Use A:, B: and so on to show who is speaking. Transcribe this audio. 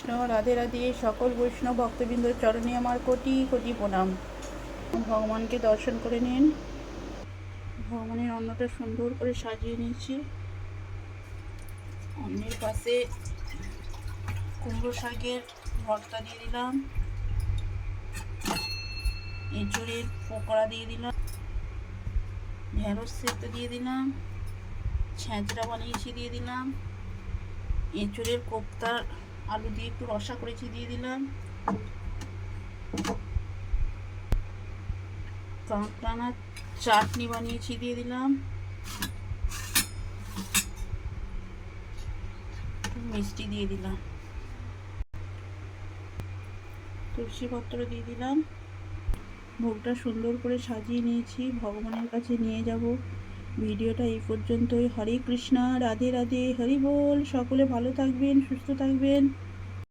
A: কৃষ্ণ, রাধে রাধে। সকল বৈষ্ণব ভক্তবৃন্দর চরণে আমার কোটি কোটি প্রণাম। ভগবানকে দর্শন করে নিন। ভগবানের অন্নটা সুন্দর করে সাজিয়ে নিয়েছি। অন্নের পাশে কুমড়ো শাকের ভর্তা দিয়ে দিলাম, এঁচড়ের পকোড়া দিয়ে দিলাম, ঢেঁড়স সেদ্ধ দিয়ে দিলাম, ছ্যাঁচড়া বানিয়েছি দিয়ে দিলাম, এঁচড়ের কোপ্তার আলু দিয়ে একটু রসা করেছি দিয়ে দিলাম, কাঁকড়ানা চাটনি বানিয়েছি দিয়ে দিলাম, মিষ্টি দিয়ে দিলাম, তুলসী পত্র দিয়ে দিলাম। ভোগটা সুন্দর করে সাজিয়ে নিয়েছি, ভগবানের কাছে নিয়ে যাব। ভিডিওটা এই পর্যন্তই। হরে কৃষ্ণা, রাধে রাধে, হরি বল। সকলে ভালো থাকবেন, সুস্থ থাকবেন।